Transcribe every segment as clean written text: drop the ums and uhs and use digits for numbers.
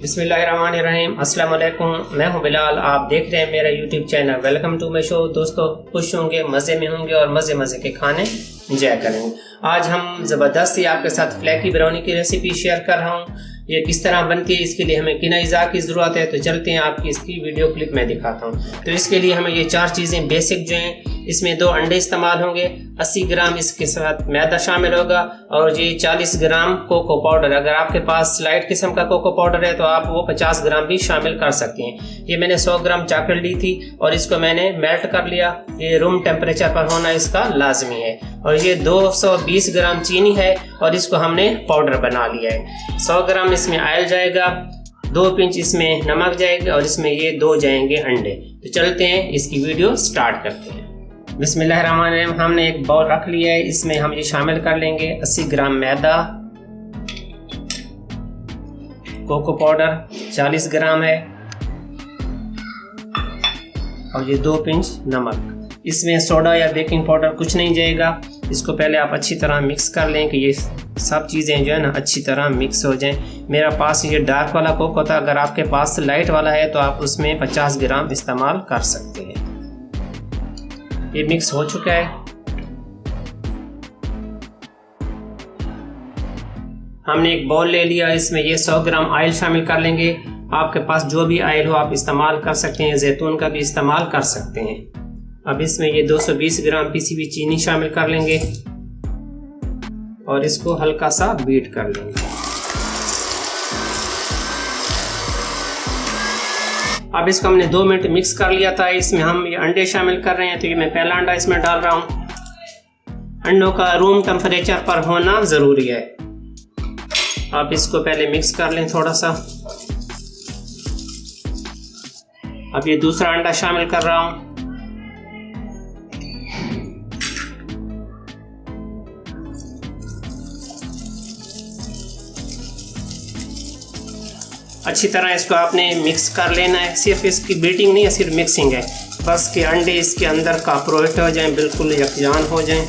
बिस्मिल्लाहिर्रहमानिर्रहीम। अस्सलाम वालेकुम। मैं हूं बिलाल, आप देख रहे हैं मेरा YouTube channel. Welcome to my show. दोस्तों खुश होंगे, मज़े में होंगे और मज़े मज़े के खाने इंजॉय करेंगे। आज हम ज़बरदस्त ही आपके साथ फ्लैकी ब्राउनी की रेसिपी शेयर कर रहा हूं। ये किस तरह बनती है, इसके लिए हमें किन अज़ा की ज़रूरत है, तो चलते हैं आपकी इसकी वीडियो क्लिप में दिखाता हूँ। तो इसके लिए हमें ये 4 चीज़ें बेसिक जो हैं, इसमें 2 अंडे इस्तेमाल होंगे, 80 ग्राम इसके साथ मैदा शामिल होगा और ये 40 ग्राम कोको पाउडर। अगर आपके पास लाइट किस्म का कोको पाउडर है तो आप वो 50 ग्राम भी शामिल कर सकते हैं। ये मैंने 100 ग्राम चॉकलेट ली थी और इसको मैंने मेल्ट कर लिया। ये रूम टेम्परेचर पर होना इसका लाजमी है। और ये 220 ग्राम चीनी है और इसको हमने पाउडर बना लिया है। 100 ग्राम इसमें ऑयल जाएगा, 2 पिंच इसमें नमक जाएगा और इसमें ये 2 जाएंगे अंडे। तो चलते हैं इसकी वीडियो स्टार्ट करते हैं। बिस्मिल्लाहिर्रहमानिर्रहीम। हमने एक बाउल रख लिया है, इसमें हम ये शामिल कर लेंगे 80 ग्राम मैदा, कोको पाउडर 40 ग्राम है और ये 2 पिंच नमक। इसमें सोडा या बेकिंग पाउडर कुछ नहीं जाएगा। इसको पहले आप अच्छी तरह मिक्स कर लें कि ये सब चीज़ें जो है ना अच्छी तरह मिक्स हो जाएं। मेरा पास ये डार्क वाला कोको था, अगर आपके पास लाइट वाला है तो आप उसमें 50 ग्राम इस्तेमाल कर सकते हैं। ये मिक्स हो चुका है। हमने एक बाउल ले लिया, इसमें ये 100 ग्राम ऑयल शामिल कर लेंगे। आपके पास जो भी ऑयल हो आप इस्तेमाल कर सकते हैं, जैतून का भी इस्तेमाल कर सकते हैं। अब इसमें ये 220 ग्राम पिसी हुई चीनी शामिल कर लेंगे और इसको हल्का सा बीट कर लेंगे। अब इसको हमने 2 मिनट मिक्स कर लिया था। इसमें हम ये अंडे शामिल कर रहे हैं, तो ये मैं पहला अंडा इसमें डाल रहा हूँ। अंडों का रूम टेम्परेचर पर होना ज़रूरी है। आप इसको पहले मिक्स कर लें थोड़ा सा। अब ये दूसरा अंडा शामिल कर रहा हूँ। अच्छी तरह इसको आपने मिक्स कर लेना है। सिर्फ इसकी बीटिंग नहीं है, सिर्फ मिक्सिंग है बस कि अंडे इसके अंदर काप्रोट हो जाएं, बिल्कुल यकजान हो जाएं।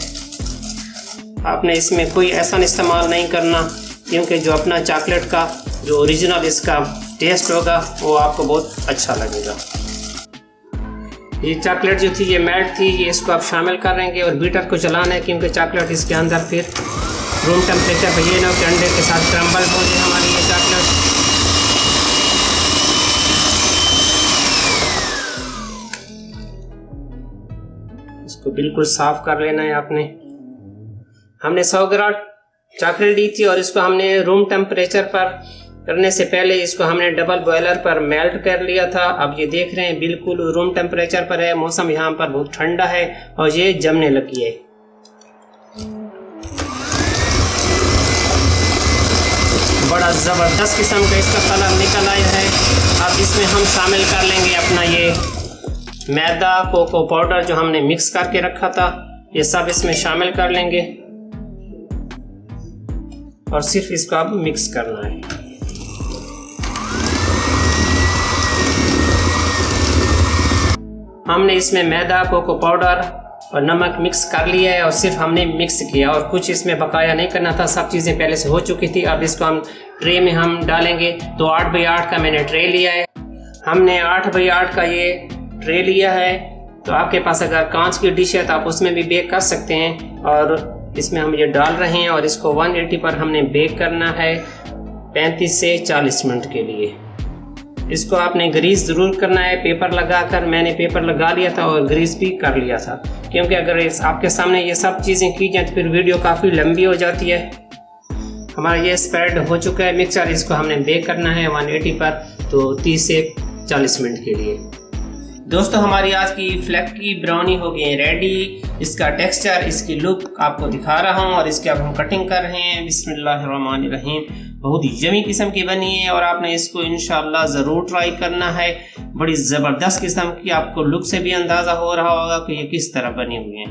आपने इसमें कोई ऐसा इस्तेमाल नहीं करना, क्योंकि जो अपना चॉकलेट का जो ओरिजिनल इसका टेस्ट होगा वो आपको बहुत अच्छा लगेगा। ये चॉकलेट जो थी ये मेल्ट थी, ये इसको आप शामिल करेंगे और बीटर को चलाना है, क्योंकि चॉकलेट इसके अंदर फिर रूम टेम्परेचर पर ये ना कि अंडे के साथ क्रम्बल हो जाए हमारी ये चॉकलेट। इसको बिल्कुल साफ कर लेना है आपने। हमने 100 ग्राम चॉकलेट ली थी और इसको हमने रूम टेम्परेचर पर करने से पहले इसको हमने डबल बॉयलर पर मेल्ट कर लिया था। अब ये देख रहे हैं बिल्कुल रूम टेम्परेचर पर है। मौसम यहाँ पर बहुत ठंडा है और ये जमने लगी है। बड़ा ज़बरदस्त किस्म का इसका कलर निकल आया है। अब इसमें हम शामिल कर लेंगे अपना ये मैदा, कोको पाउडर जो हमने मिक्स करके रखा था, ये सब इसमें शामिल कर लेंगे और सिर्फ इसको अब मिक्स करना है। हमने इसमें मैदा, कोको पाउडर और नमक मिक्स कर लिया है और सिर्फ हमने मिक्स किया और कुछ इसमें बकाया नहीं करना था। सब चीज़ें पहले से हो चुकी थी। अब इसको हम ट्रे में हम डालेंगे। तो 8x8 का मैंने ट्रे लिया है। हमने 8x8 का ये ट्रे लिया है। तो आपके पास अगर कांच की डिश है तो आप उसमें भी बेक कर सकते हैं। और इसमें हम ये डाल रहे हैं और इसको 180 पर हमने बेक करना है 35 से 40 मिनट के लिए। इसको आपने ग्रीस ज़रूर करना है पेपर लगाकर। मैंने पेपर लगा लिया था और ग्रीस भी कर लिया था, क्योंकि अगर आपके सामने ये सब चीज़ें की जाए तो फिर वीडियो काफ़ी लंबी हो जाती है। हमारा ये स्प्रेड हो चुका है मिक्सचर। इसको हमने बेक करना है 180 पर, तो 30 से 40 मिनट के लिए। दोस्तों हमारी आज की फ्लैकी ब्राउनी हो गई रेडी। इसका टेक्सचर, इसकी लुक आपको दिखा रहा हूँ और इसके अब हम कटिंग कर रहे हैं। बिस्मिल्लाहिर्रहमानिर्रहीम। बहुत यमी किस्म की बनी है और आपने इसको इंशाल्लाह ज़रूर ट्राई करना है। बड़ी ज़बरदस्त किस्म की, आपको लुक से भी अंदाज़ा हो रहा होगा कि ये किस तरह बनी हुई है।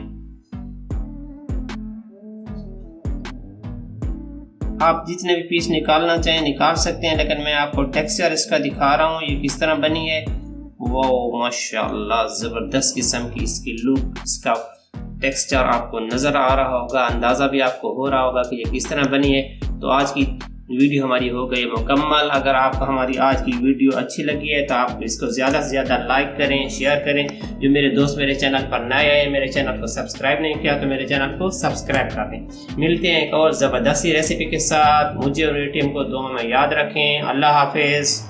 आप जितने भी पीस निकालना चाहें निकाल सकते हैं, लेकिन मैं आपको टेक्सचर इसका दिखा रहा हूँ ये किस तरह बनी है। वाह माशाल्लाह, ज़बरदस्त किस्म की इसकी लुक, इसका टेक्सचर आपको नज़र आ रहा होगा, अंदाज़ा भी आपको हो रहा होगा कि ये किस तरह बनी है। तो आज की वीडियो हमारी हो गई मुकम्मल। अगर आपको हमारी आज की वीडियो अच्छी लगी है तो आप इसको ज़्यादा से ज़्यादा लाइक करें, शेयर करें। जो मेरे दोस्त मेरे चैनल पर नए आए, मेरे चैनल को सब्सक्राइब नहीं किया तो मेरे चैनल को सब्सक्राइब कर दें। मिलते हैं एक और ज़बरदस्ती रेसिपी के साथ। मुझे और मेरी टीम को दुआ में याद रखें। अल्लाह हाफिज़।